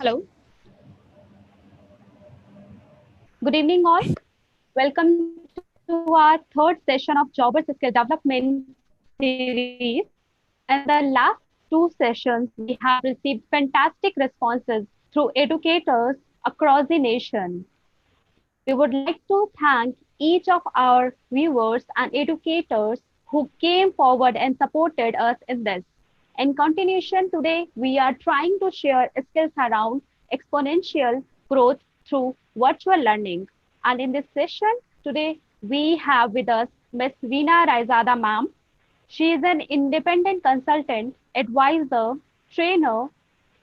Hello, good evening, all. Welcome to our third session of Jobors Skill Development Series. In the last two sessions, we have received fantastic responses through educators across the nation. We would like to thank each of our viewers and educators who came forward and supported us in this. In continuation, today we are trying to share skills around exponential growth through virtual learning. And in this session, today we have with us Ms. Veena Raizada ma'am. She is an independent consultant, advisor, trainer,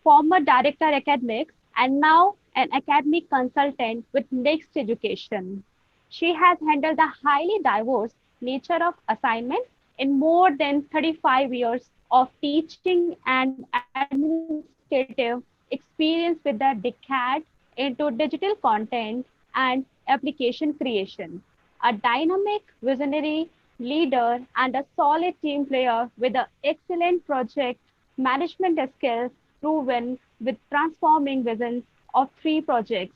former director academics, and now an academic consultant with Next Education. She has handled the highly diverse nature of assignments in more than 35 years of teaching and administrative experience with a decade into digital content and application creation. A dynamic, visionary leader and a solid team player with an excellent project management skills proven with transforming visions of three projects,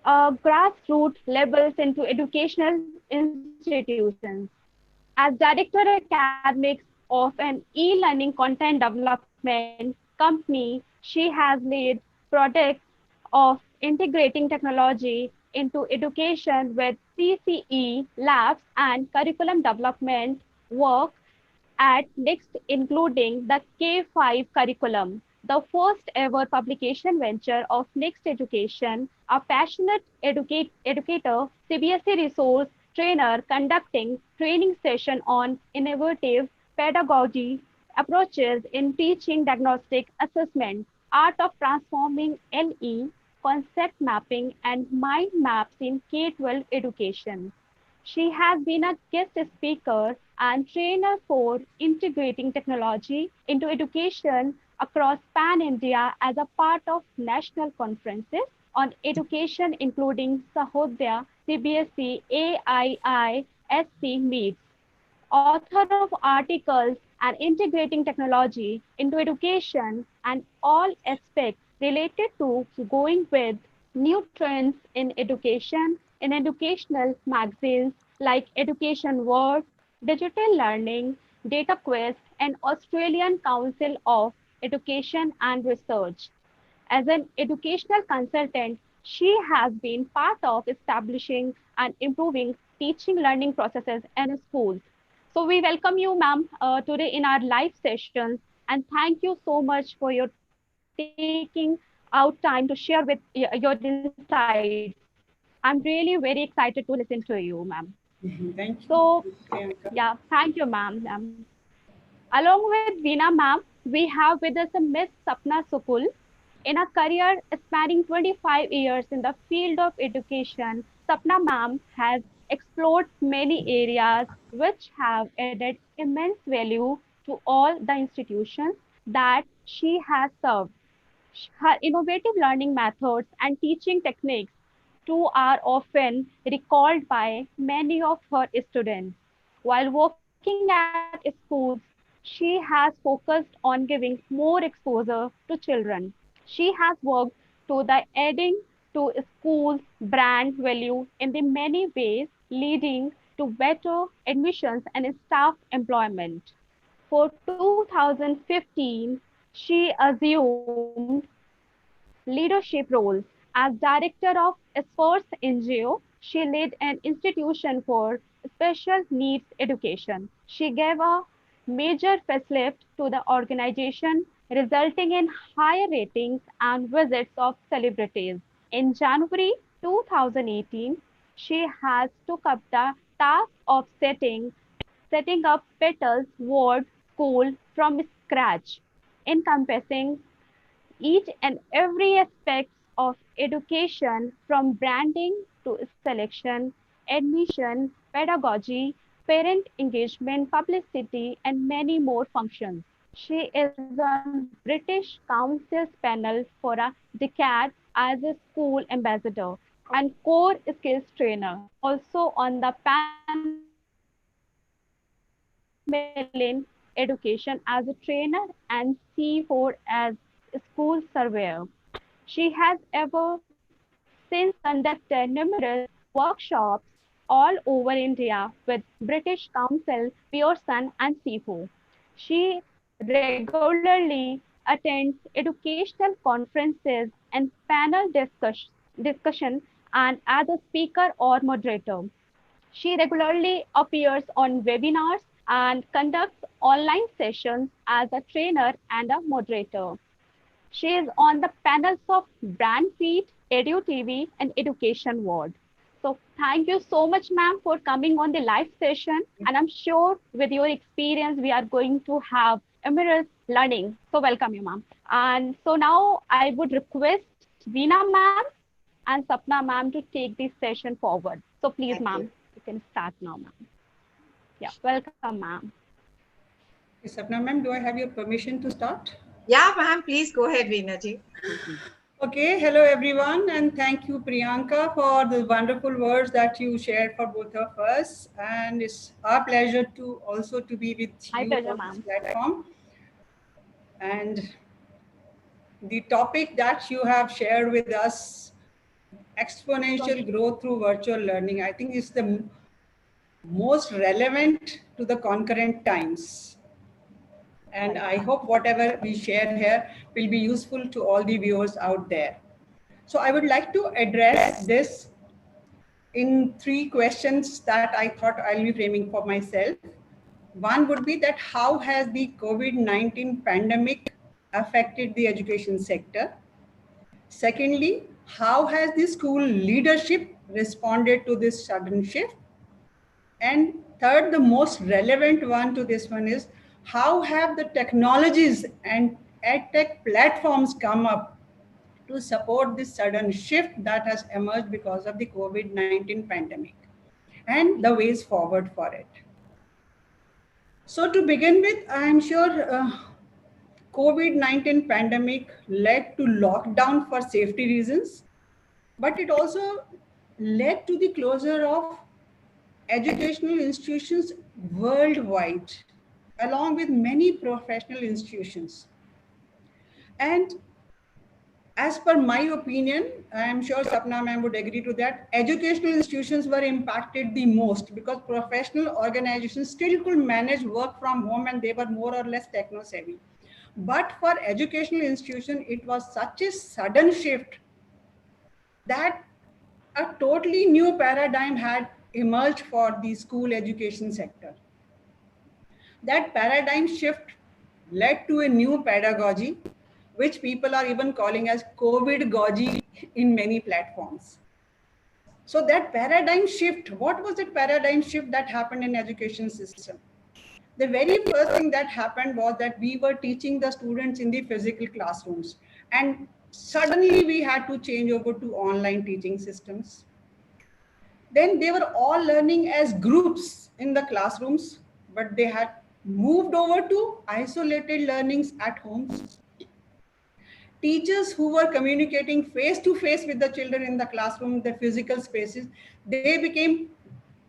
grassroots levels into educational institutions. As Director Academics of an e-learning content development company, she has led projects of integrating technology into education with CCE labs and curriculum development work at Next, including the K5 curriculum, the first ever publication venture of Next Education, a passionate educator, CBSE resource trainer conducting training session on innovative pedagogy approaches in teaching diagnostic assessment, art of transforming LE, concept mapping, and mind maps in K-12 education. She has been a guest speaker and trainer for integrating technology into education across Pan India as a part of national conferences on education, including Sahodaya, CBSE, AIISC meets, author of articles and integrating technology into education and all aspects related to going with new trends in education in educational magazines like Education World, Digital Learning, Data Quest, and Australian Council of Education and Research. As an educational consultant, she has been part of establishing and improving teaching learning processes in schools. So we welcome you, ma'am, today in our live sessions, and thank you so much for your taking out time to share with your insights. I'm really very excited to listen to you, ma'am. Thank So, you, Priyanka. yeah, thank you, ma'am. Along with Veena, ma'am, we have with us a Miss Sapna Sukul. In a career spanning 25 years in the field of education, Sapna ma'am has explored many areas which have added immense value to all the institutions that she has served. Her innovative learning methods and teaching techniques too are often recalled by many of her students. While working at schools, she has focused on giving more exposure to children. She has worked to the adding to schools' brand value in the many ways, leading to better admissions and staff employment. For 2015, she assumed leadership roles. As director of Sports NGO, she led an institution for special needs education. She gave a major facelift to the organization, resulting in higher ratings and visits of celebrities. In January 2018, she has took up the task of setting up Petals Ward School from scratch, encompassing each and every aspect of education from branding to selection, admission, pedagogy, parent engagement, publicity, and many more functions. She is on British Council's panel for a decade as a school ambassador and core skills trainer, also on the panel in education as a trainer and C4 as school surveyor. She has ever since conducted numerous workshops all over India with British Council, Pearson and CFO. She regularly attends educational conferences and discussion and as a speaker or moderator. She regularly appears on webinars and conducts online sessions as a trainer and a moderator. She is on the panels of Brand Feed, Edu TV, and Education World. So thank you so much, ma'am, for coming on the live session. And I'm sure with your experience, we are going to have immense learning. So welcome you, ma'am. And so now I would request Veena ma'am and Sapna ma'am to take this session forward. So please, Thank you. ma'am, you can start now, ma'am. Yeah, welcome, ma'am. Sapna ma'am, do I have your permission to start? Yeah, ma'am, please go ahead, Veena ji. Okay, hello everyone, and thank you, Priyanka, for the wonderful words that you shared for both of us. And it's our pleasure to also to be with My you pleasure, on this ma'am. platform. And the topic that you have shared with us, exponential growth through virtual learning, I think is the most relevant to the concurrent times. And Right, I ma'am. hope whatever we share here will be useful to all the viewers out there. So I would like to address this in three questions that I thought I'll be framing for myself. One would be that how has the COVID-19 pandemic affected the education sector? Secondly, how has the school leadership responded to this sudden shift? And third, the most relevant one to this one is how have the technologies and edtech platforms come up to support this sudden shift that has emerged because of the COVID-19 pandemic and the ways forward for it. So to begin with, I am sure COVID-19 pandemic led to lockdown for safety reasons, but it also led to the closure of educational institutions worldwide, along with many professional institutions. And as per my opinion, I am sure Sapna ma'am would agree to that, educational institutions were impacted the most because professional organizations still could manage work from home and they were more or less techno savvy. But for educational institution, it was such a sudden shift that a totally new paradigm had emerged for the school education sector. That paradigm shift led to a new pedagogy, which people are even calling as COVID gogy in many platforms. So that paradigm shift, what was that paradigm shift that happened in education system? The very first thing that happened was that we were teaching the students in the physical classrooms, and suddenly we had to change over to online teaching systems. Then they were all learning as groups in the classrooms, but they had moved over to isolated learnings at homes. Teachers who were communicating face to face with the children in the classroom, the physical spaces, they became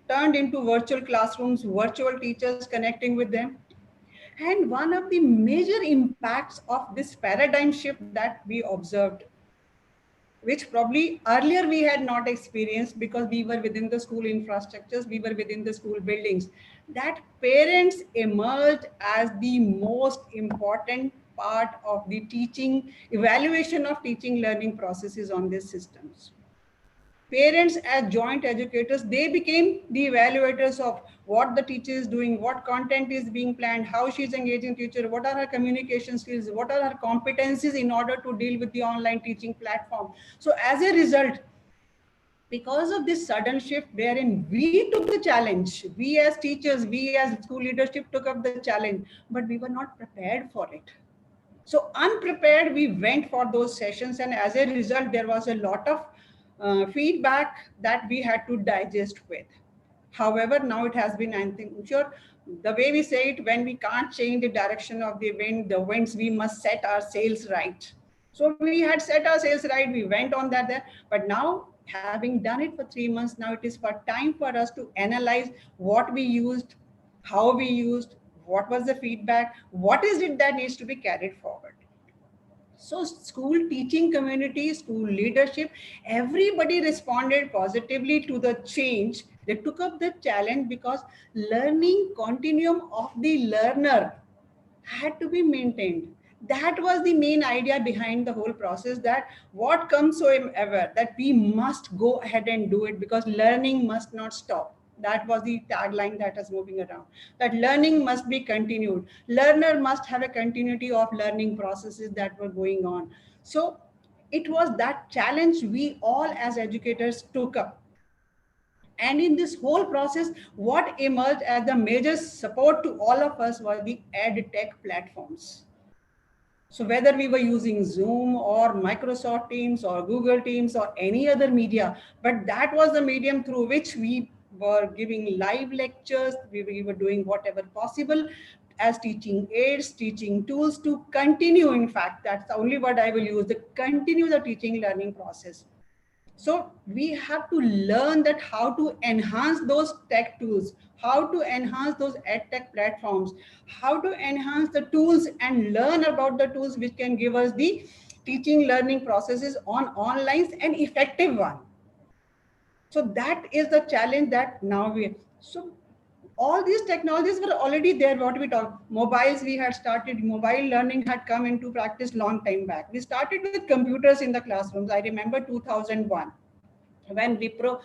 turned into virtual classrooms, virtual teachers connecting with them. And one of the major impacts of this paradigm shift that we observed, which probably earlier we had not experienced because we were within the school infrastructures, we were within the school buildings, that parents emerged as the most important part of the teaching, evaluation of teaching learning processes on these systems. Parents as joint educators, they became the evaluators of what the teacher is doing, what content is being planned, how she's engaging teacher, what are her communication skills, what are her competencies in order to deal with the online teaching platform. So as a result, because of this sudden shift wherein we took the challenge, we as teachers, we as school leadership took up the challenge, but we were not prepared for it. So unprepared, we went for those sessions, and as a result, there was a lot of feedback that we had to digest with. However, now it has been, I think, I'm sure the way we say it, when we can't change the direction of the winds, we must set our sails right. So we had set our sails right, we went on that there, but now having done it for 3 months, now it is for time for us to analyze what we used, how we used, what was the feedback, what is it that needs to be carried forward. So school teaching community, school leadership, everybody responded positively to the change. They took up the challenge because learning continuum of the learner had to be maintained. That was the main idea behind the whole process, that what comes so ever, that we must go ahead and do it because learning must not stop. That was the tagline that was moving around, that learning must be continued. Learner must have a continuity of learning processes that were going on. So it was that challenge we all as educators took up. And in this whole process, what emerged as the major support to all of us were the ed tech platforms. So whether we were using Zoom or Microsoft Teams or Google Teams or any other media, but that was the medium through which we were giving live lectures, we were doing whatever possible as teaching aids, teaching tools to continue. In fact, that's the only word I will use, to continue the teaching learning process. So we have to learn that how to enhance those tech tools, how to enhance those ed tech platforms, how to enhance the tools and learn about the tools which can give us the teaching learning processes on online and effective one. So that is the challenge that now we, so all these technologies were already there. What we talk, mobiles, we had started, mobile learning had come into practice long time back. We started with computers in the classrooms. I remember 2001 when Wipro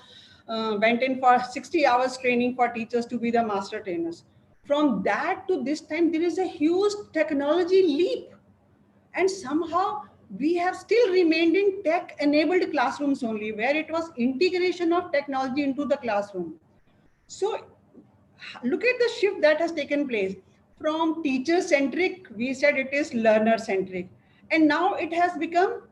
went in for 60 hours training for teachers to be the master trainers. From that to this time, there is a huge technology leap. And somehow we have still remained in tech enabled classrooms only, where it was integration of technology into the classroom. So look at the shift that has taken place. From teacher centric, we said it is learner centric. And now it has become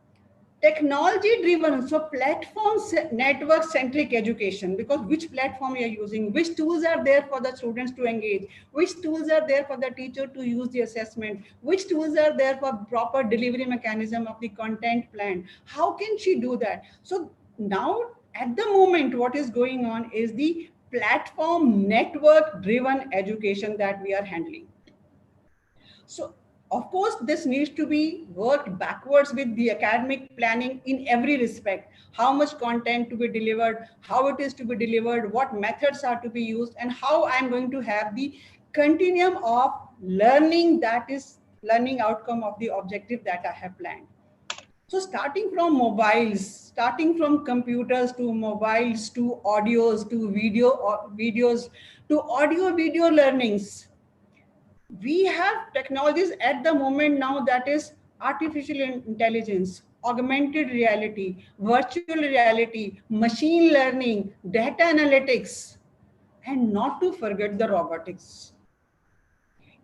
technology driven, so platform network centric education, because which platform you are using, which tools are there for the students to engage, which tools are there for the teacher to use the assessment, which tools are there for proper delivery mechanism of the content plan, how can she do that. So now at the moment what is going on is the platform network driven education that we are handling. So, of course, this needs to be worked backwards with the academic planning in every respect. How much content to be delivered, how it is to be delivered, what methods are to be used, and how I'm going to have the continuum of learning, that is learning outcome of the objective that I have planned. So starting from mobiles, starting from computers to mobiles to audios to videos to audio video learnings, we have technologies at the moment now, that is artificial intelligence, augmented reality, virtual reality, machine learning, data analytics, and not to forget the robotics.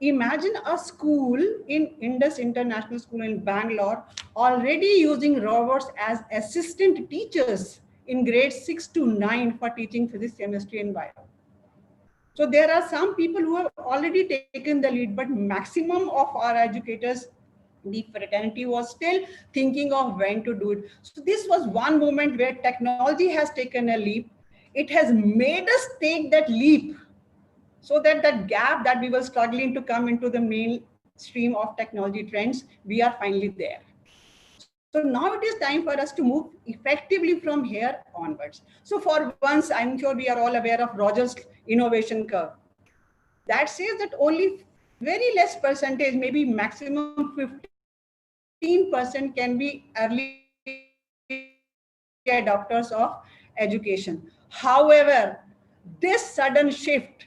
Imagine a school in Indus International School in Bangalore already using robots as assistant teachers in grades 6 to 9 for teaching physics, chemistry, and bio. So there are some people who have already taken the lead, but maximum of our educators, the fraternity, was still thinking of when to do it. So this was one moment where technology has taken a leap. It has made us take that leap, so that that gap that we were struggling to come into the mainstream of technology trends, we are finally there. So now it is time for us to move effectively from here onwards. So for once, I'm sure we are all aware of Rogers innovation curve. That says that only very less percentage, maybe maximum 15% can be early adopters of education. However, this sudden shift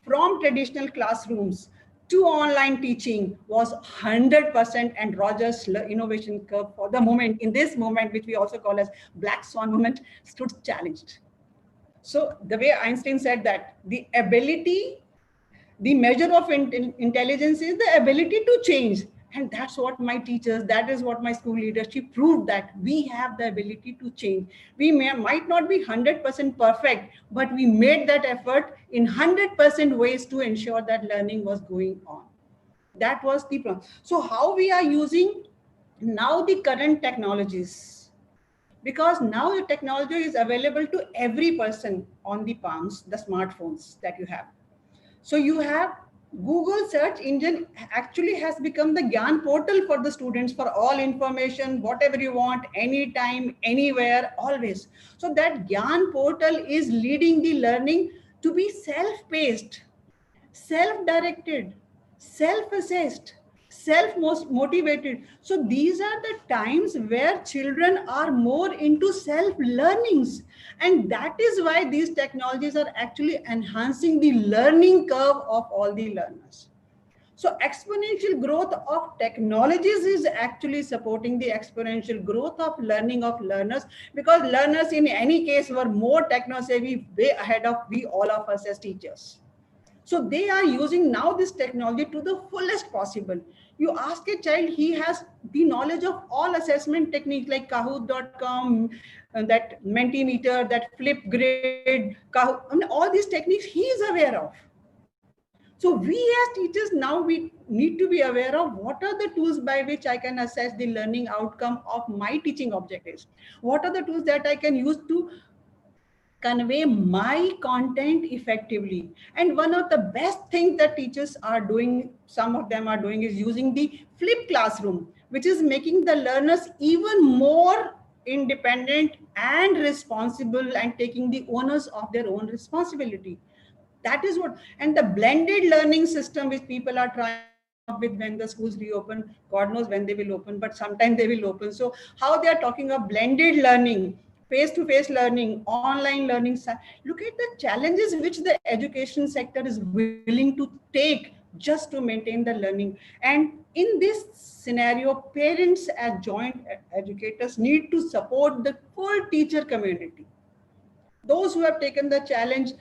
from traditional classrooms to online teaching was 100%, and Rogers innovation curve for the moment, in this moment, which we also call as black swan moment, stood challenged. So the way Einstein said that the ability, the measure of intelligence is the ability to change. And that's what my teachers, that is what my school leadership proved, that we have the ability to change. We might not be 100% perfect, but we made that effort in 100% ways to ensure that learning was going on. That was the problem. So how we are using now the current technologies, because now the technology is available to every person on the palms, the smartphones that you have. So you have Google search engine actually has become the Gyan portal for the students for all information, whatever you want, anytime, anywhere, always. So that Gyan portal is leading the learning to be self-paced, self-directed, self-assessed, self-motivated. So these are the times where children are more into self-learnings. And that is why these technologies are actually enhancing the learning curve of all the learners. So exponential growth of technologies is actually supporting the exponential growth of learning of learners, because learners in any case were more techno savvy, way ahead of we all of us as teachers. So they are using now this technology to the fullest possible. You ask a child, he has the knowledge of all assessment techniques like Kahoot.com, that Mentimeter, that Flipgrid, Kahoot, I mean, all these techniques he is aware of. So we as teachers now we need to be aware of what are the tools by which I can assess the learning outcome of my teaching objectives. What are the tools that I can use to convey my content effectively. And one of the best things that teachers are doing, some of them are doing, is using the flipped classroom, which is making the learners even more independent and responsible and taking the onus of their own responsibility. That is what, and the blended learning system which people are trying to come up with when the schools reopen, God knows when they will open, but sometime they will open. So how they are talking of blended learning, face-to-face learning, online learning, look at the challenges which the education sector is willing to take just to maintain the learning. And in this scenario, parents as joint educators need to support the full teacher community. Those who have taken the challenge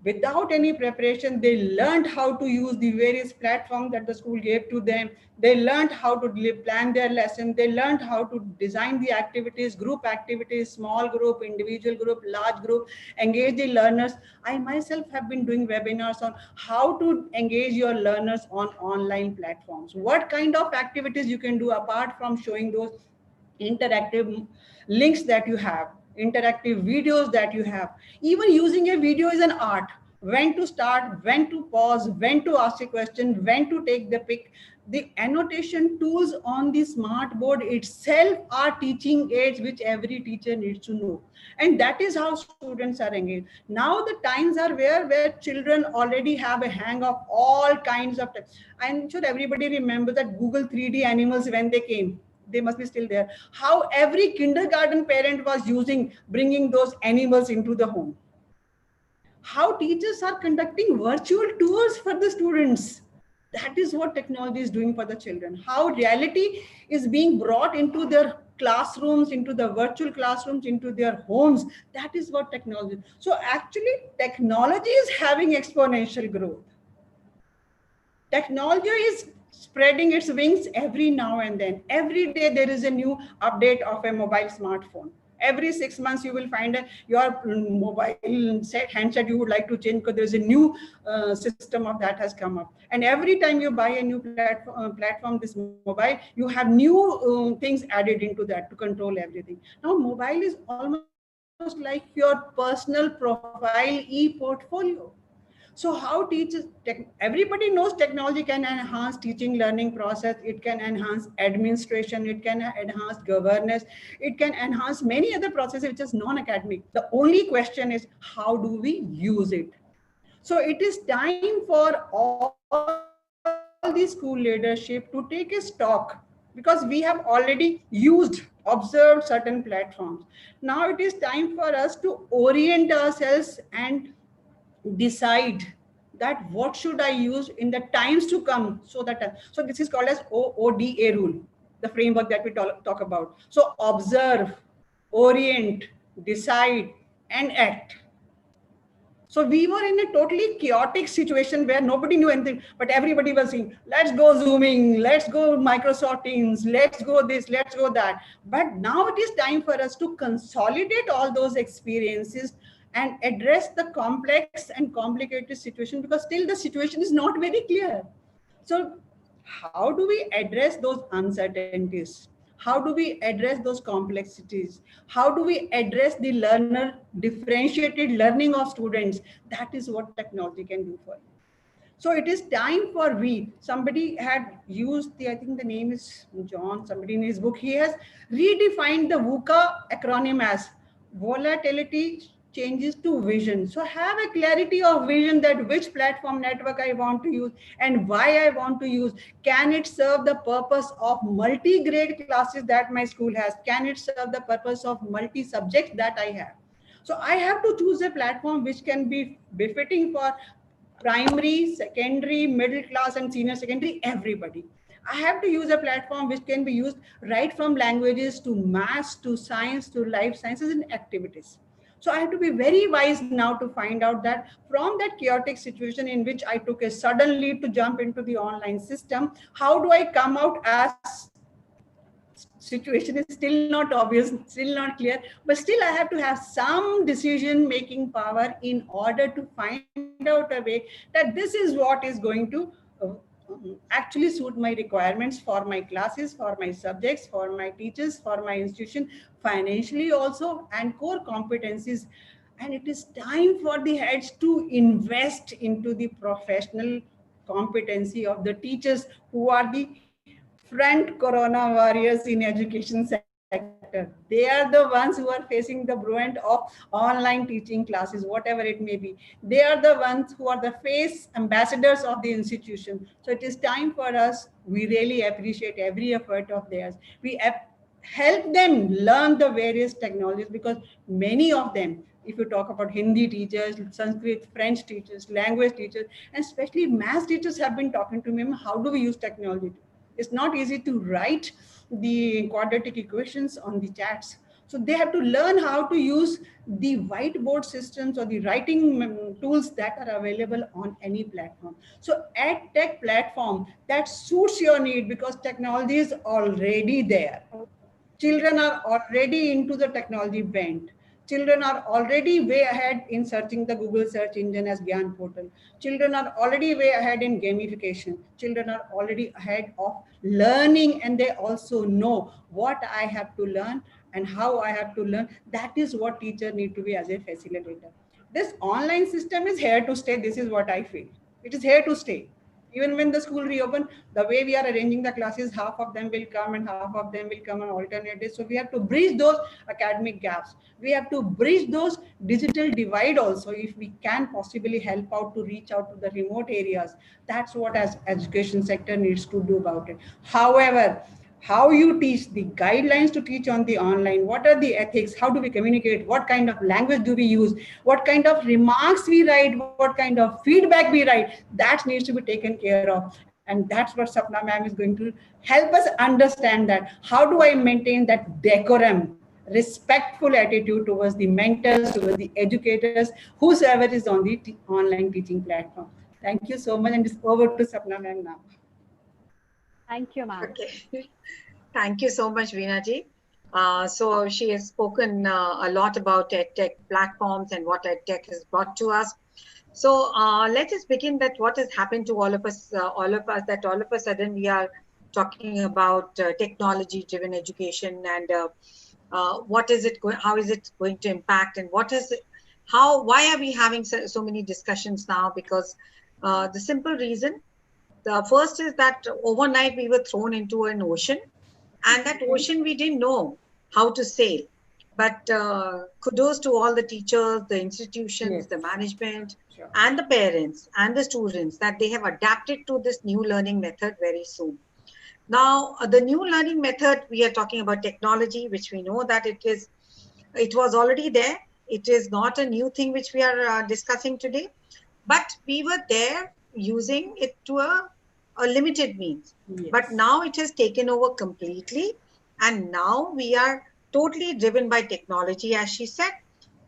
without any preparation, they learned how to use the various platforms that the school gave to them. They learned how to plan their lesson. They learned how to design the activities, group activities, small group, individual group, large group, engage the learners. I myself have been doing webinars on how to engage your learners on online platforms. What kind of activities you can do apart from showing those interactive links that you have, interactive videos that you have. Even using a video is an art. When to start, when to pause, when to ask a question, when to take the pic. The annotation tools on the smart board itself are teaching aids which every teacher needs to know. And that is how students are engaged. Now the times are where children already have a hang of all kinds of. I'm sure everybody remember that Google 3D animals when they came, they must be still there. How every kindergarten parent was using, bringing those animals into the home. How teachers are conducting virtual tours for the students. That is what technology is doing for the children. How reality is being brought into their classrooms, into the virtual classrooms, into their homes. That is what technology. So actually, technology is having exponential growth. Technology is spreading its wings every now and then. Every day there is a new update of a mobile smartphone. Every 6 months you will find your mobile handset you would like to change because there is a new system of that has come up. And every time you buy a new platform, this mobile, you have new things added into that to control everything. Now mobile is almost like your personal profile e-portfolio. So how teachers, everybody knows technology can enhance teaching learning process, it can enhance administration, it can enhance governance, it can enhance many other processes which is non-academic. The only question is how do we use it? So it is time for all the school leadership to take a stock, because we have already used, observed certain platforms. Now it is time for us to orient ourselves and decide that what should I use in the times to come, so that so this is called as OODA rule, the framework that we talk about. So observe, orient, decide, and act. So we were in a totally chaotic situation where nobody knew anything, but everybody was saying, let's go Zooming, let's go Microsoft Teams, let's go this, let's go that. But now it is time for us to consolidate all those experiences and address the complex and complicated situation, because still the situation is not very clear. So how do we address those uncertainties? How do we address those complexities? How do we address the learner differentiated learning of students? That is what technology can do for you. So it is time for we. Somebody had used the, I think the name is John, somebody in his book, he has redefined the VUCA acronym as volatility changes to vision. So have a clarity of vision that which platform network I want to use and why I want to use. Can it serve the purpose of multi-grade classes that my school has? Can it serve the purpose of multi-subjects that I have? So I have to choose a platform which can be befitting for primary, secondary, middle class, and senior secondary, everybody. I have to use a platform which can be used right from languages to maths to science to life sciences and activities. So I have to be very wise now to find out that from that chaotic situation in which I took a sudden leap to jump into the online system, how do I come out as situation is still not obvious, still not clear, but still I have to have some decision making power in order to find out a way that this is what is going to actually suit my requirements for my classes, for my subjects, for my teachers, for my institution, financially also, and core competencies. And it is time for the heads to invest into the professional competency of the teachers who are the front corona warriors in education sector. They are the ones who are facing the brunt of online teaching classes, whatever it may be. They are the ones who are the face ambassadors of the institution. So it is time for us. We really appreciate every effort of theirs. Help them learn the various technologies, because many of them, if you talk about Hindi teachers, Sanskrit, French teachers, language teachers, and especially math teachers have been talking to me, how do we use technology? It's not easy to write the quadratic equations on the chats. So they have to learn how to use the whiteboard systems or the writing tools that are available on any platform. So ed tech platform that suits your need, because technology is already there. Children are already into the technology bent. Children are already way ahead in searching the Google search engine as Gyan portal. Children are already way ahead in gamification. Children are already ahead of learning, and they also know what I have to learn and how I have to learn. That is what teacher need to be as a facilitator. This online system is here to stay. This is what I feel. It is here to stay. Even when the school reopen, the way we are arranging the classes, half of them will come and half of them will come on alternate days. So we have to bridge those academic gaps. We have to bridge those digital divide also, if we can possibly help out to reach out to the remote areas. That's what as education sector needs to do about it. However, how you teach, the guidelines to teach on the online, what are the ethics, how do we communicate, what kind of language do we use, what kind of remarks we write, what kind of feedback we write, that needs to be taken care of. And that's what Sapna ma'am is going to help us understand, that how do I maintain that decorum, respectful attitude towards the mentors, towards the educators, whosoever is on the online teaching platform. Thank you so much, and it's over to Sapna ma'am now. Thank you, ma'am. Okay. Thank you so much, Veena ji. So she has spoken a lot about EdTech platforms and what EdTech has brought to us. So let us begin that what has happened to that all of a sudden we are talking about technology-driven education, and what is it going, how is it going to impact, and what is it, why are we having so many discussions now? Because the simple reason, the first is that overnight we were thrown into an ocean, and that ocean we didn't know how to sail. But kudos to all the teachers, the institutions, Yes. the management, Sure. and the parents and the students, that they have adapted to this new learning method very soon. Now, the new learning method, we are talking about technology, which we know that it was already there. It is not a new thing which we are discussing today, but we were there using it to a limited means. Yes. But now it has taken over completely, and now we are totally driven by technology, as she said.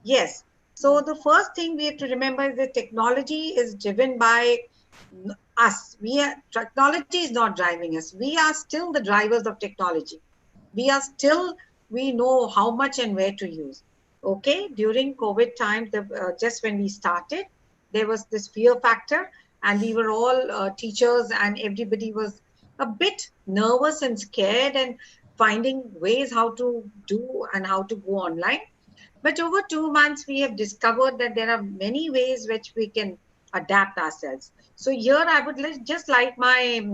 Yes. So the first thing we have to remember is that technology is driven by us. Technology is not driving us. We are still the drivers of technology. We know how much and where to use. Okay, during COVID times, just when we started, there was this fear factor, and we were all teachers, and everybody was a bit nervous and scared, and finding ways how to do and how to go online. But over 2 months, we have discovered that there are many ways which we can adapt ourselves. So here I would just like my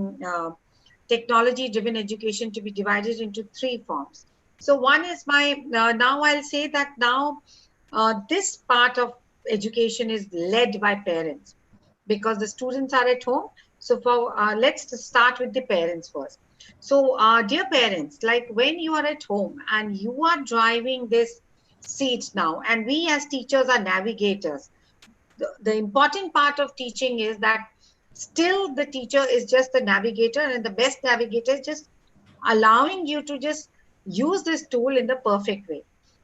technology driven education to be divided into three forms. So one is my, now I'll say that now this part of education is led by parents because the students are at home. So for let's start with the parents first. So dear parents, like when you are at home and you are driving this seat now, and we as teachers are navigators, the important part of teaching is that still the teacher is just the navigator, and the best navigator is just allowing you to just use this tool in the perfect way.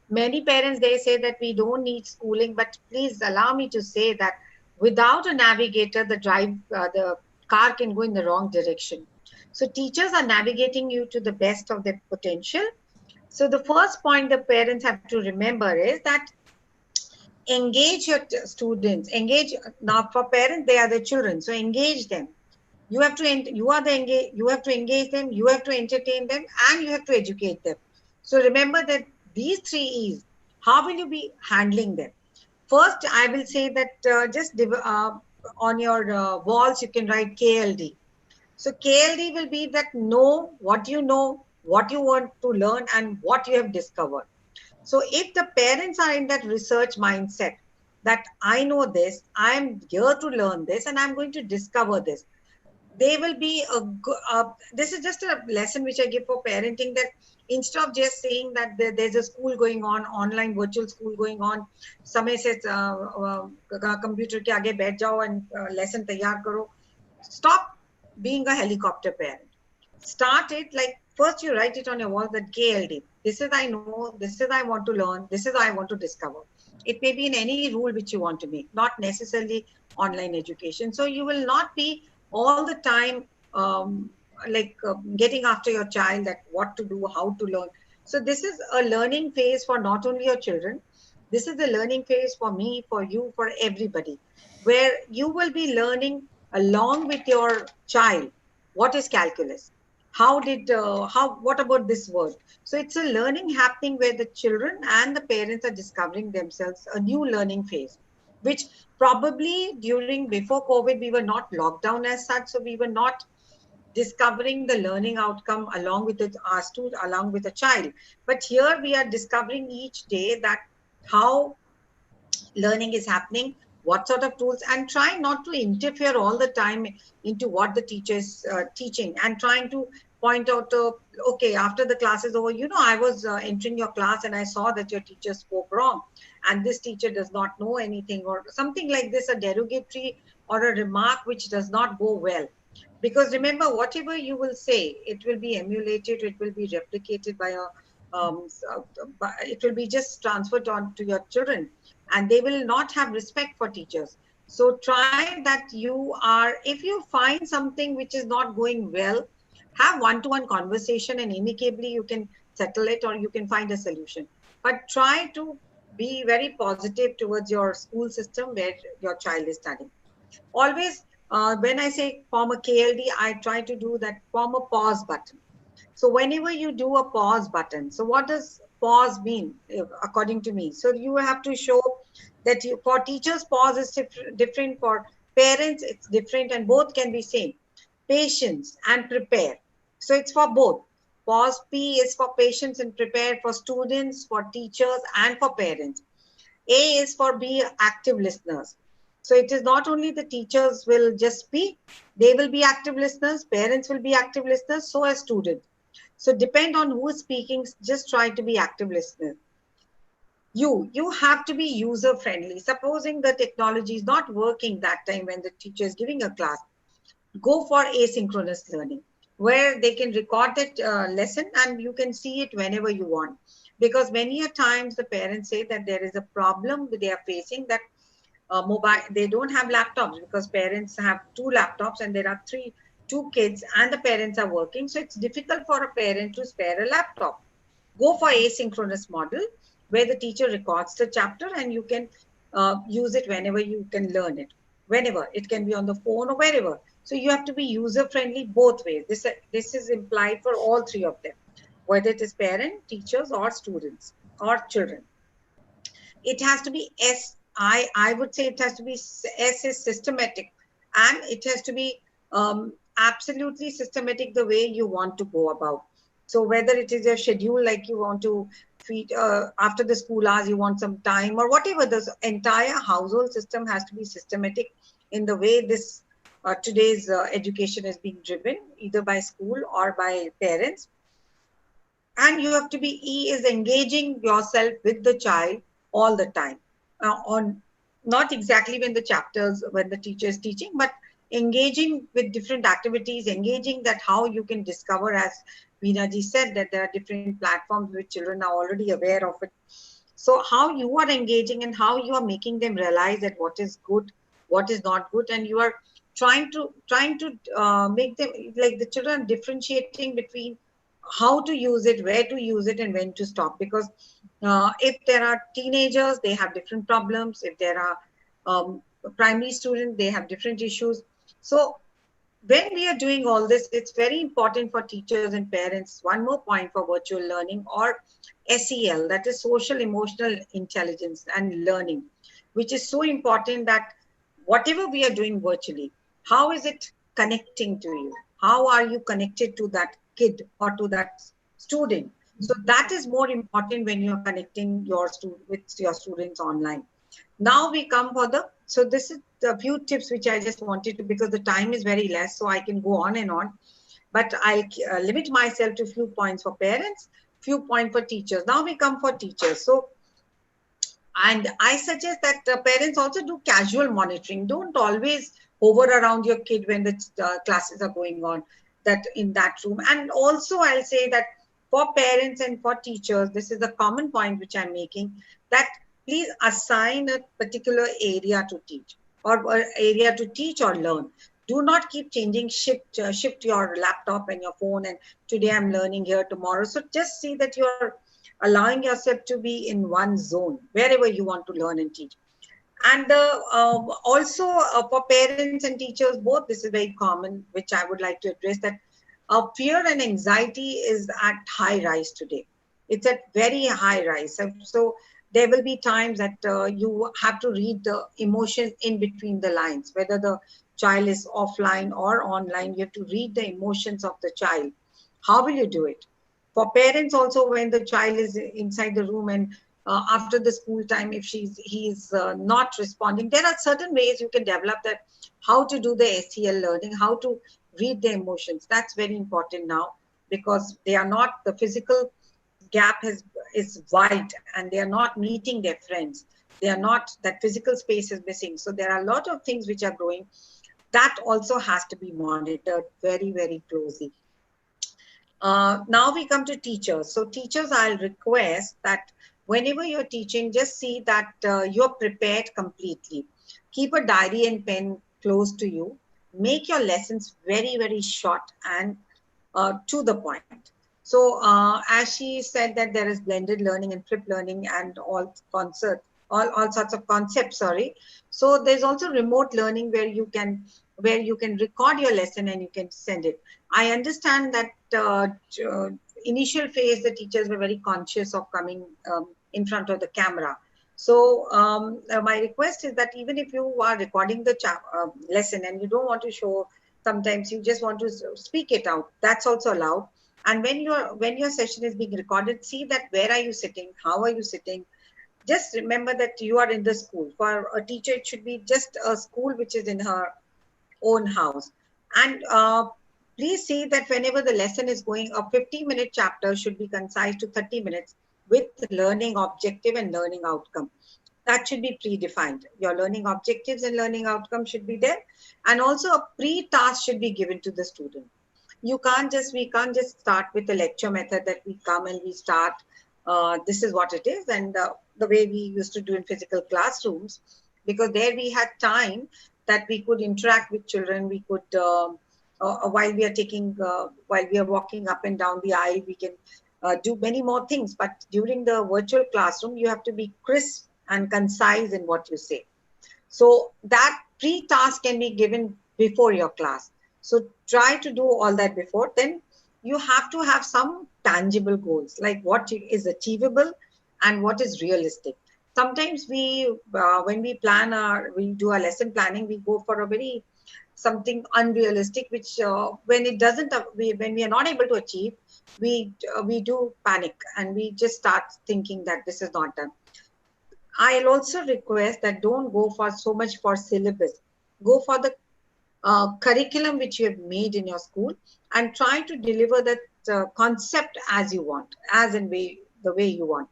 Many parents, they say that we don't need schooling, but please allow me to say that without a navigator, the car can go in the wrong direction. So teachers are navigating you to the best of their potential. So the first point the parents have to remember is that engage your students. Engage, now for parents, they are the children, so engage them. You have to you are the engage, you have to engage them, you have to entertain them, and you have to educate them. So remember that these three E's, how will you be handling them? First, I will say that on your walls you can write KLD. So KLD will be that know what you want to learn and what you have discovered. So if the parents are in that research mindset that I know this, I'm here to learn this, and I'm going to discover this, they will be this is just a lesson which I give for parenting, that instead of just saying that there's a school going on, online virtual school going on, समय से computer के आगे बैठ जाओ and lesson तैयार करो. Stop being a helicopter parent. Start it like, first you write it on your wall that KLD. This is I know, this is I want to learn, this is I want to discover. It may be in any rule which you want to make, not necessarily online education. So you will not be all the time getting after your child that what to do, how to learn. So this is a learning phase for not only your children. This is the learning phase for me, for you, for everybody, where you will be learning along with your child what is calculus, what about this word. So it's a learning happening where the children and the parents are discovering themselves a new learning phase, which probably during before COVID we were not locked down as such, so we were not discovering the learning outcome along with our student, along with a child. But here we are discovering each day that how learning is happening, what sort of tools, and try not to interfere all the time into what the teacher is teaching, and trying to point out, okay, after the class is over, I was entering your class and I saw that your teacher spoke wrong, and this teacher does not know anything, or something like this, a derogatory or a remark which does not go well. Because remember, whatever you will say, it will be emulated, it will be replicated by it will be just transferred on to your children, and they will not have respect for teachers. So try that if you find something which is not going well, have one-to-one conversation, and amicably you can settle it, or you can find a solution. But try to be very positive towards your school system where your child is studying. Always, when I say form a KLD, I try to do that, form a pause button. So whenever you do a pause button, so what does pause mean according to me? So you have to show that for teachers, pause is different, for parents it's different, and both can be same. Patience and prepare. So it's for both. Pause, P is for patience and prepare, for students, for teachers, and for parents. A is for be active listeners. So it is not only the teachers will just speak, they will be active listeners, parents will be active listeners, so as students. So depend on who is speaking, just try to be active listeners. You have to be user friendly. Supposing the technology is not working that time when the teacher is giving a class, go for asynchronous learning, where they can record that lesson and you can see it whenever you want. Because many a times the parents say that there is a problem they are facing, that mobile, they don't have laptops, because parents have 2 laptops and there are two kids and the parents are working. So it's difficult for a parent to spare a laptop. Go for asynchronous model, where the teacher records the chapter and you can use it whenever you can learn it. Whenever, it can be on the phone or wherever. So you have to be user friendly both ways. This is implied for all three of them, whether it is parent, teachers, or students or children. It has to be I would say it has to be S is systematic, and it has to be absolutely systematic the way you want to go about. So whether it is a schedule, like you want to feed after the school hours, you want some time or whatever, the entire household system has to be systematic in the way this today's education is being driven, either by school or by parents. And you have to be, E is engaging yourself with the child all the time, on not exactly when the chapters, when the teacher is teaching, but engaging with different activities, engaging that how you can discover, as Veena ji said, that there are different platforms which children are already aware of it. So how you are engaging and how you are making them realize that what is good, what is not good, and you are trying to make them, like the children, differentiating between how to use it, where to use it, and when to stop. Because if there are teenagers, they have different problems. If there are primary students, they have different issues. So when we are doing all this, it's very important for teachers and parents. One more point for virtual learning, or SEL, that is social emotional intelligence and learning, which is so important, that whatever we are doing virtually, how is it connecting to you? How are you connected to that kid or to that student? So that is more important when you're connecting with your students online. Now we come for the, so this is the few tips which I just wanted to, because the time is very less, so I can go on and on, but I'll limit myself to few points for parents, few points for teachers. Now we come for teachers. So, and I suggest that parents also do casual monitoring. Don't always hover around your kid when the classes are going on, that in that room. And also I'll say that for parents and for teachers, this is a common point which I'm making, that please assign a particular area to teach, or area to teach or learn. Do not keep changing, shift your laptop and your phone, and today I'm learning here, tomorrow. So just see that you're allowing yourself to be in one zone wherever you want to learn and teach. And also for parents and teachers both, this is very common, which I would like to address, that fear and anxiety is at high rise today. It's at very high rise. So there will be times that you have to read the emotions in between the lines, whether the child is offline or online. You have to read the emotions of the child. How will you do it? For parents also, when the child is inside the room, and after the school time, if he's not responding, there are certain ways you can develop that, how to do the SEL learning, how to read the emotions. That's very important now, because they are not, the physical gap is wide, and they are not meeting their friends. They are not, that physical space is missing. So there are a lot of things which are growing, that also has to be monitored very, very closely. Now we come to teachers. So teachers, I'll request that whenever you're teaching, just see that you're prepared completely. Keep a diary and pen close to you. Make your lessons very, very short and to the point. So as she said that there is blended learning and flipped learning and all sorts of concepts, sorry. So there's also remote learning, where you can record your lesson and you can send it. I understand that initial phase, the teachers were very conscious of coming in front of the camera. So my request is that even if you are recording the lesson and you don't want to show, sometimes you just want to speak it out, that's also allowed. And when your session is being recorded, see that where are you sitting, how are you sitting. Just remember that you are in the school. For a teacher, it should be just a school which is in her own house. And please see that whenever the lesson is going, a 50-minute chapter should be concise to 30 minutes, with learning objective and learning outcome. That should be predefined. Your learning objectives and learning outcomes should be there. And also a pre-task should be given to the student. We can't just start with the lecture method, that we come and we start, this is what it is, and the way we used to do in physical classrooms, because there we had time that we could interact with children. We could, while we are walking up and down the aisle, we can do many more things. But during the virtual classroom, you have to be crisp and concise in what you say. So that pre-task can be given before your class. So try to do all that before. Then you have to have some tangible goals, like what is achievable and what is realistic. Sometimes when we do our lesson planning, we go for a very something unrealistic, which when it doesn't, when we are not able to achieve, we do panic and we just start thinking that this is not done. I'll also request that don't go for so much for syllabus. Go for the curriculum which you have made in your school and try to deliver that concept as you want, as in the way you want.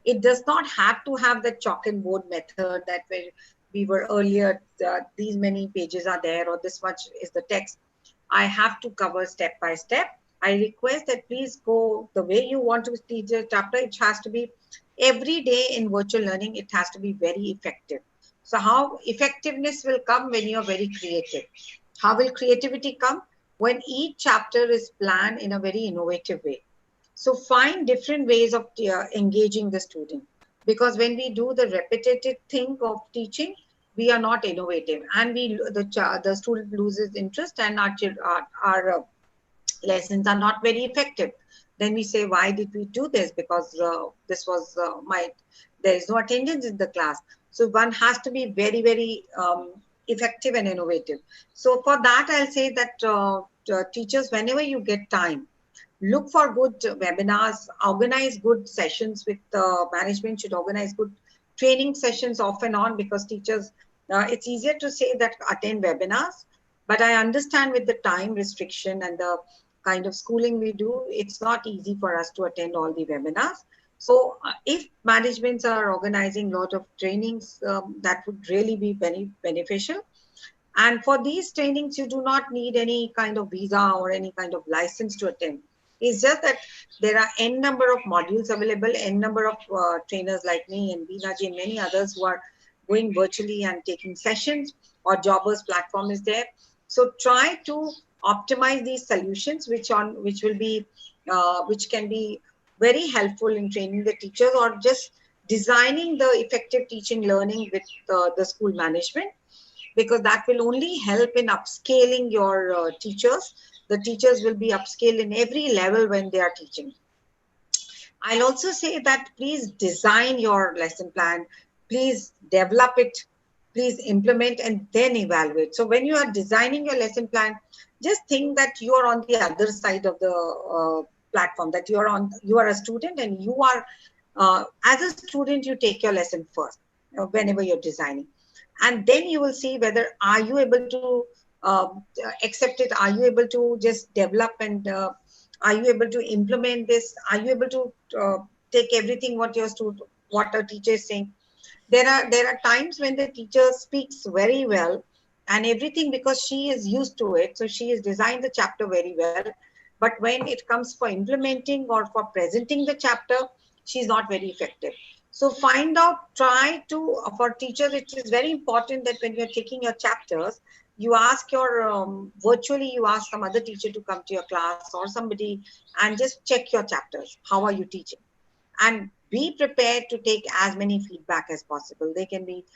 It does not have to have the chalk and board method that where we were earlier, these many pages are there or this much is the text. I have to cover step by step. I request that please go the way you want to teach a chapter. It has to be every day in virtual learning. It has to be very effective. So how effectiveness will come when you are very creative? How will creativity come? When each chapter is planned in a very innovative way. So find different ways of engaging the student. Because when we do the repetitive thing of teaching, we are not innovative, and the student loses interest, and our lessons are not very effective. Then we say, why did we do this? Because this was there is no attendance in the class. So one has to be very, very effective and innovative. So for that, I'll say that teachers, whenever you get time, look for good webinars, organize good sessions with management, should organize good training sessions off and on, because teachers, it's easier to say that attend webinars, but I understand with the time restriction and the kind of schooling we do, it's not easy for us to attend all the webinars. So if managements are organizing a lot of trainings, that would really be very beneficial. And for these trainings, you do not need any kind of visa or any kind of license to attend. It's just that there are n number of modules available, n number of trainers like me and Veena ji and many others who are going virtually and taking sessions, or Jobors platform is there. So try to optimize these solutions, which can be very helpful in training the teachers, or just designing the effective teaching learning with the school management, because that will only help in upscaling your teachers. The teachers will be upscaled in every level when they are teaching. I'll also say that please design your lesson plan, please develop it, please implement, and then evaluate. So when you are designing your lesson plan, just think that you are on the other side of the platform, that you are a student, and you are as a student, you take your lesson first whenever you're designing, and then you will see whether are you able to accept it, are you able to just develop, and are you able to implement this, are you able to take everything what a teacher is saying. There are times when the teacher speaks very well and everything, because she is used to it, so she has designed the chapter very well, but when it comes for implementing or for presenting the chapter, she's not very effective. So find out, try to, for teachers, it is very important that when you're taking your chapters, you ask your virtually, you ask some other teacher to come to your class or somebody and just check your chapters. How are you teaching? And be prepared to take as many feedback as possible. They can be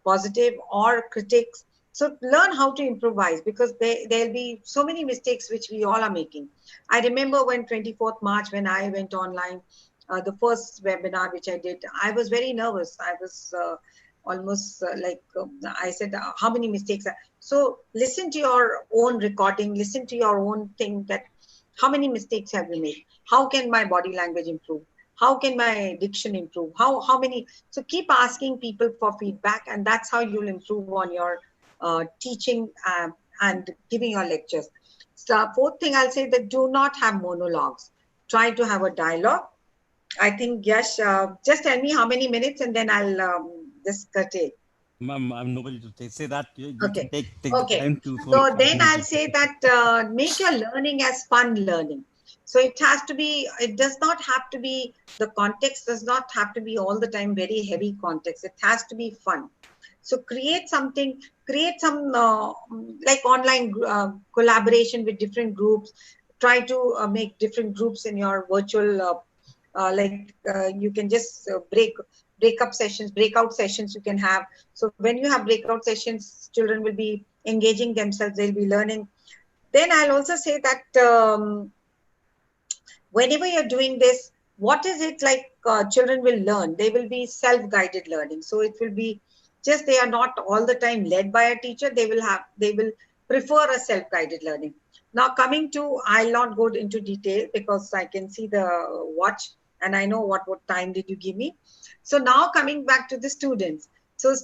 positive or critics. So learn how to improvise, because there'll be so many mistakes which we all are making. I remember when 24th March, when I went online, the first webinar which I did, I was very nervous. I was almost I said, how many mistakes? So listen to your own recording, listen to your own thing, that how many mistakes have we made? How can my body language improve? How can my diction improve? How many? So keep asking people for feedback, and that's how you'll improve on your teaching and giving your lectures. So fourth thing I'll say, that do not have monologues. Try to have a dialogue. I think, Yash, just tell me how many minutes, and then I'll just curtail. I'm nobody to say that. You can Okay. take the Okay. time to. So then I'll say that make your learning as fun learning. So it has to be, it does not have to be, the context does not have to be all the time very heavy context. It has to be fun. So create something, create some like online collaboration with different groups. Try to make different groups in your virtual, you can just breakout sessions you can have. So when you have breakout sessions, children will be engaging themselves, they'll be learning. Then I'll also say that whenever you're doing this, what is it like children will learn? They will be self-guided learning. So it will be just, they are not all the time led by a teacher. They will prefer a self-guided learning. Now coming to, I'll not go into detail because I can see the watch and I know what time did you give me. So now coming back to the students. So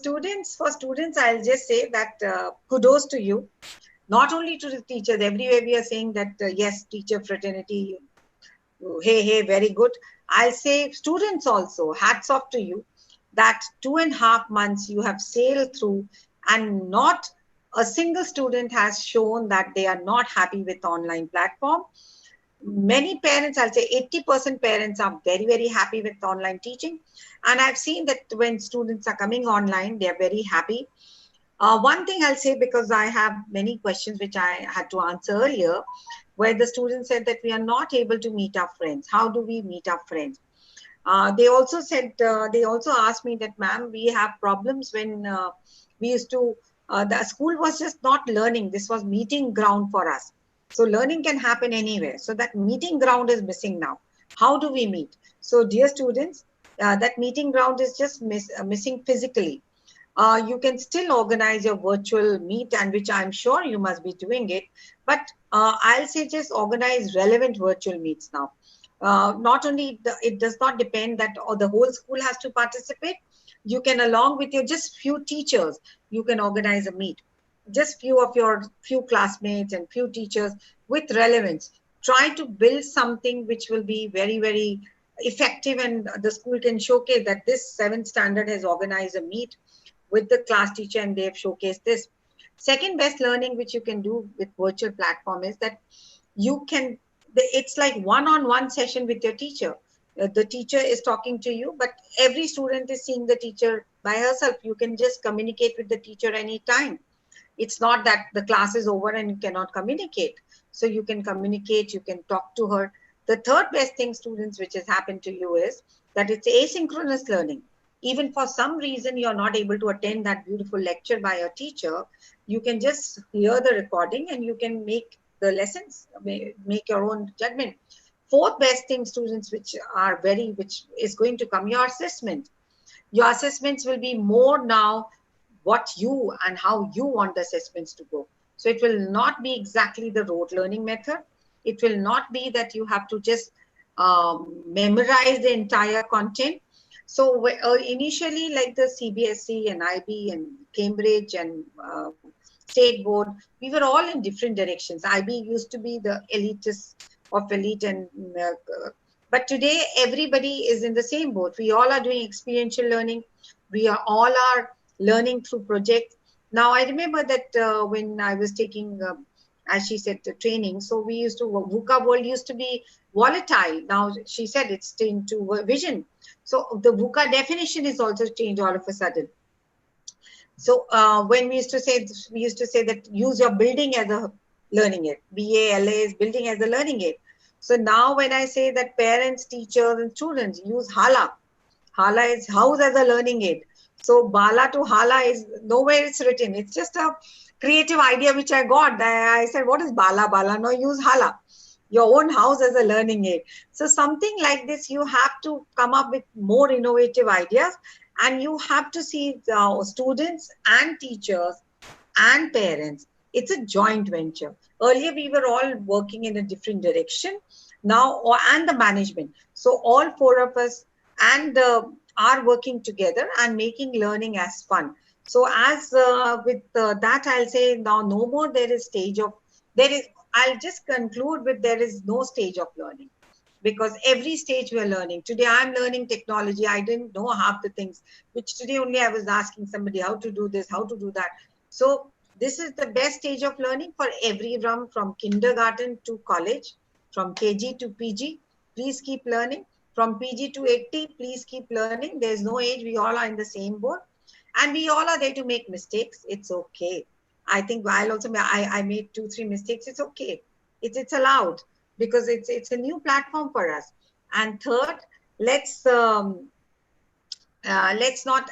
for students, I'll just say that kudos to you. Not only to the teachers, everywhere we are saying that, yes, teacher fraternity, hey, very good. I'll say students also, hats off to you that 2.5 months you have sailed through and not a single student has shown that they are not happy with online platform. Many parents, I'll say 80% parents are very, very happy with online teaching. And I've seen that when students are coming online, they're very happy. One thing I'll say, because I have many questions which I had to answer earlier, where the students said that we are not able to meet our friends. How do we meet our friends? They also said, they also asked me that, ma'am, we have problems when we used to, the school was just not learning. This was meeting ground for us. So learning can happen anywhere. So that meeting ground is missing now. How do we meet? So dear students, that meeting ground is just missing physically. You can still organize your virtual meet, and which I'm sure you must be doing it. But I'll say just organize relevant virtual meets now. Not only it does not depend that the whole school has to participate. You can, along with your just few teachers, you can organize a meet. Just few classmates and few teachers with relevance. Try to build something which will be very, very effective, and the school can showcase that this 7th standard has organized a meet with the class teacher and they've showcased this. Second best learning which you can do with virtual platform is that you can, it's like one-on-one session with your teacher. The teacher is talking to you, but every student is seeing the teacher by herself. You can just communicate with the teacher anytime. It's not that the class is over and you cannot communicate. So you can communicate, you can talk to her. The third best thing, students, which has happened to you is that it's asynchronous learning. Even for some reason you're not able to attend that beautiful lecture by a teacher, you can just hear the recording and you can make the lessons, make your own judgment. Fourth best thing, students, which is going to come, your assessment. Your assessments will be more now what you and how you want the assessments to go. So it will not be exactly the rote learning method. It will not be that you have to just memorize the entire content. So initially, like the CBSE and IB and Cambridge and State Board, we were all in different directions. IB used to be the elitist of elite, and but today everybody is in the same boat. We all are doing experiential learning. We are all are learning through projects. Now I remember that when I was taking, as she said, the training. So we used to, VUCA world used to be volatile. Now she said it's into vision. So the VUCA definition is also changed all of a sudden. So when we used to say that use your building as a learning aid. BALA is building as a learning aid. So now when I say that parents, teachers, and students use HALA, HALA is house as a learning aid. So Bala to Hala is nowhere it's written. It's just a creative idea which I got. I said, what is Bala? Bala, no, use Hala. Your own house as a learning aid. So something like this, you have to come up with more innovative ideas, and you have to see students and teachers and parents. It's a joint venture. Earlier, we were all working in a different direction. Now, and the management. So all four of us and are working together and making learning as fun. So as with that, I'll say now no more I'll just conclude with there is no stage of learning, because every stage we are learning. Today I'm learning technology. I didn't know half the things, which today only I was asking somebody how to do this, how to do that. So this is the best stage of learning for everyone, from kindergarten to college, from KG to PG. Please keep learning. From PG to 80, please keep learning. There's no age. We all are in the same boat. And we all are there to make mistakes. It's okay. I think I'll also, I made 2-3 mistakes. It's okay. It's allowed, because it's a new platform for us. And third, let's not,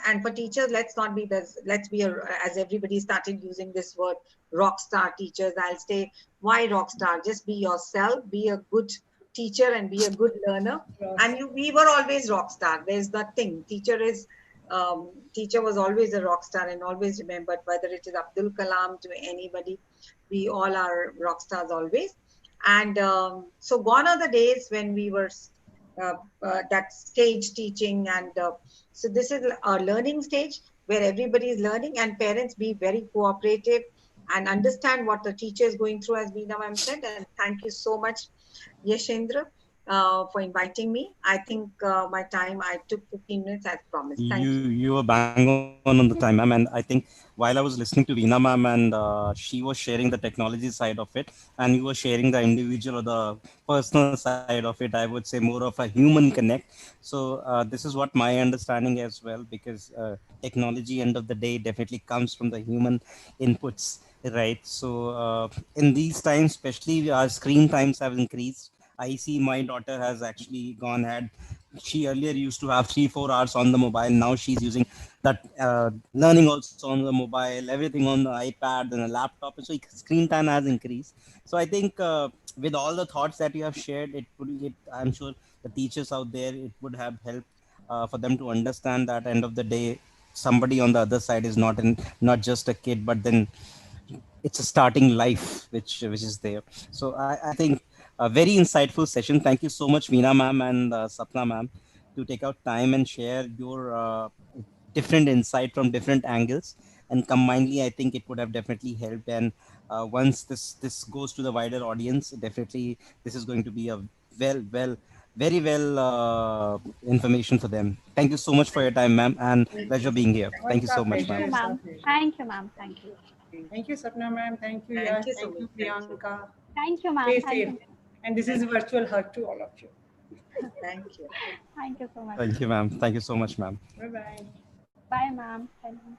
and for teachers, let's not be this, let's be as everybody started using this word, rock star teachers. I'll say, why rock star? Just be yourself, be a good teacher and be a good learner. And we were always rock star. There's that thing. Teacher was always a rock star and always remembered, whether it is Abdul Kalam to anybody, we all are rock stars always. And so gone are the days when we were uh, that stage teaching. And so this is a learning stage where everybody is learning, and parents be very cooperative and understand what the teacher is going through, as Veena ma'am said. And thank you so much, Yashendra, for inviting me. I think my time, I took 15 minutes as promised. Thank you. You were bang on the time, ma'am. And I think while I was listening to Veena ma'am, and she was sharing the technology side of it, and you were sharing the individual or the personal side of it, I would say more of a human connect. So this is what my understanding as well, because technology end of the day definitely comes from the human inputs, right? So in these times, especially our screen times have increased. I see my daughter has actually gone ahead. She earlier used to have 3 4 hours on the mobile. Now she's using that learning also on the mobile, everything on the iPad and a laptop. So screen time has increased. So I think with all the thoughts that you have shared, I'm sure the teachers out there, it would have helped for them to understand that end of the day, somebody on the other side is not just a kid, but then it's a starting life which is there. So I think a very insightful session. Thank you so much, Veena ma'am and Sapna ma'am, to take out time and share your different insight from different angles. And combinedly, I think it would have definitely helped. And once this goes to the wider audience, definitely this is going to be a well very well information for them. Thank you so much for your time, ma'am, and Thank pleasure you. being here. Oh, Thank it's you our so much, pleasure. Thank ma'am. you, It's our ma'am. pleasure. Thank you, ma'am. Thank you. Thank you, Sapna ma'am. Thank you, Thank Yash. you so Thank much. you, Thank you. Priyanka. Thank you, ma'am. Stay Thank safe. you. And this is a Thank you. virtual hug to all of you. Thank you. Thank you so much. Thank you, ma'am. Thank you so much, ma'am. Bye bye. Bye, ma'am. Bye, ma'am.